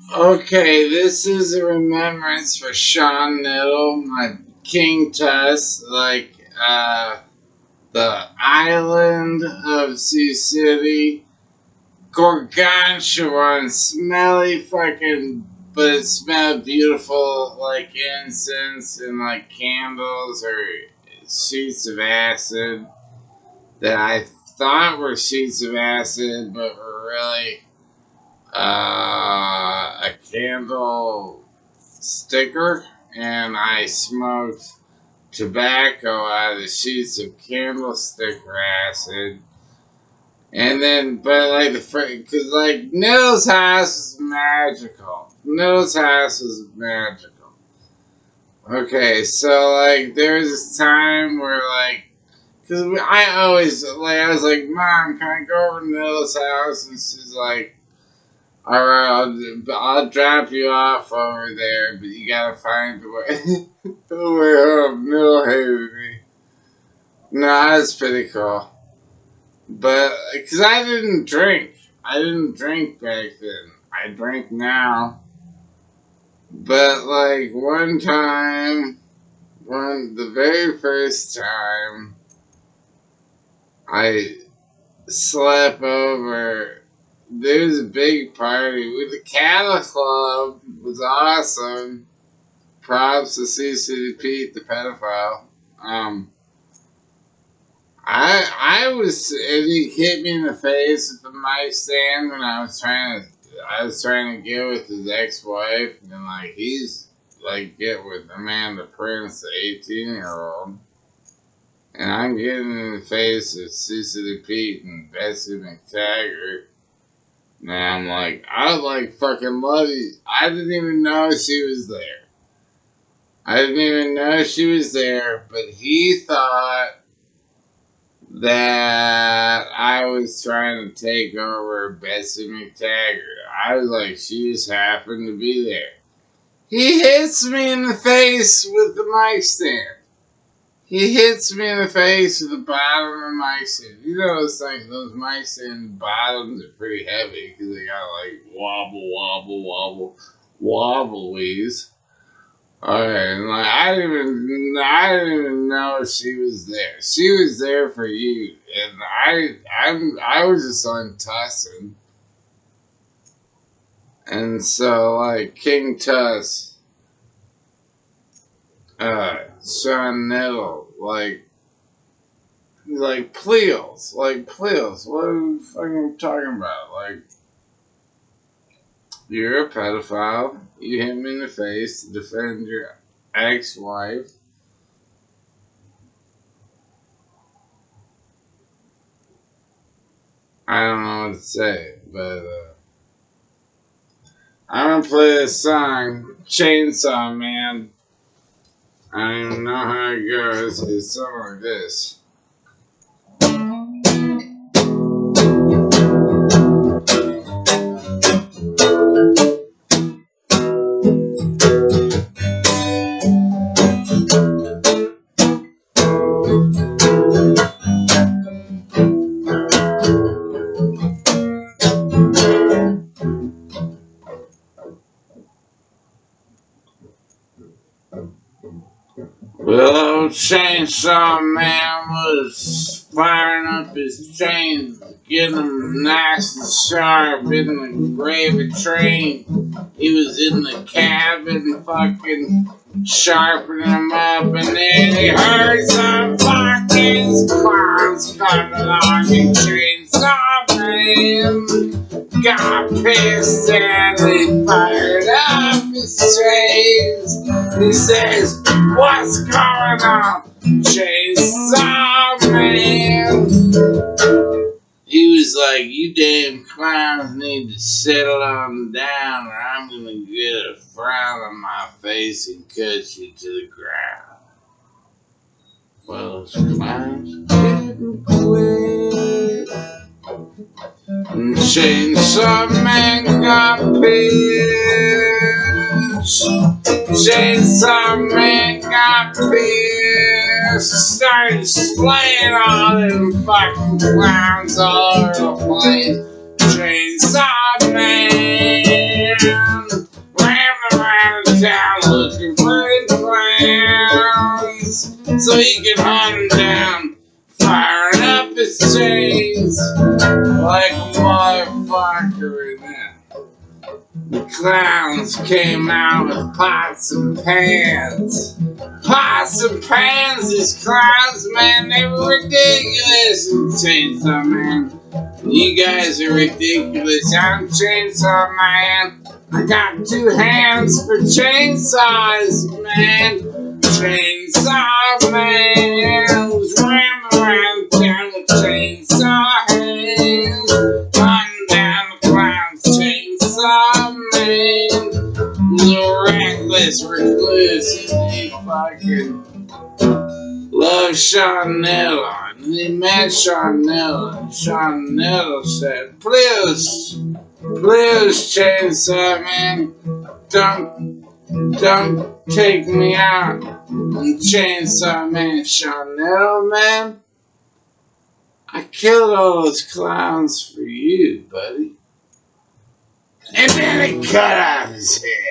Okay, this is a remembrance for Sean Nettle, my King Tuss, the island of Sioux City, Gorgonzola, smelly fucking, but it smelled beautiful, like incense and like candles or sheets of acid that I thought were sheets of acid, but were really a candle sticker, and I smoked tobacco out of the sheets of candle sticker acid. And then, but like because like Nettle's house is magical. Nettle's house is magical. Okay, so like there was this time where like, because I always like I was like, Mom, can I go over to Nettle's house? And she's like, all right, I'll drop you off over there, but you gotta find the way the way home. Nettle hated me. No, that's pretty cool. But, because I didn't drink. I didn't drink back then. I drink now. But, like, the very first time, I slept over, there was a big party with the Cattle Club. It was awesome. Props to CC Pete, the pedophile. I was, and he hit me in the face with the mic stand when I was trying to get with his ex-wife, and like he's like get with Amanda Prince, the 18-year-old, and I'm getting in the face of Cecily Pete and Bessie McTaggart, and I'm like, I like fucking love you. I didn't even know she was there. I didn't even know she was there, but he thought that I was trying to take over Bessie McTaggart. I was like, she just happened to be there. He hits me in the face with the mic stand. He hits me in the face with the bottom of the mic stand. You know, it's like those mic stand bottoms are pretty heavy because they got like wobblies. Alright, and like I didn't even know she was there. She was there for you, and I was just untussing. And so like King Tuss, Sean Nettle, like Pleals, what are you fucking talking about? Like, you're a pedophile. You hit me in the face to defend your ex-wife. I don't know what to say, but I'm gonna play this song, Chainsaw Man. I don't even know how it goes. It's something like this. Well, old Chainsaw Man was firing up his chains, getting them nice and sharp in the gravy train. He was in the cabin fucking sharpening them up, and then he heard some fucking clowns coming along, and Chainsaw Man got pissed and he fired up his chains. He says, what's going on, Chainsaw Man? He was like, you damn clowns need to settle on down or I'm gonna get a frown on my face and cut you to the ground. Well, those clowns didn't quit. And Chainsaw Man got pissed. Chainsaw Man got pissed. Started slaying all them fucking clowns all over the place. Chainsaw Man he could hunt him down, firing up his chains like a motherfucker in there. The clowns came out with pots and pans. Pots and pans, these clowns, man, they were ridiculous. And Chainsaw Man, you guys are ridiculous. I'm Chainsaw Man. I got 2 hands for chainsaws, man. Chainsaw Man was ramming around town with chainsaw hands. Hunting down the clowns, Chainsaw Man. The reckless recluse, and he fucking loved Shawnella. And he met Shawnella, and Shawnella said, please, Chainsaw Man, don't take me out. And Chainsaw Man, Shawnella, man, I killed all those clowns for you, buddy. And then he cut off his head.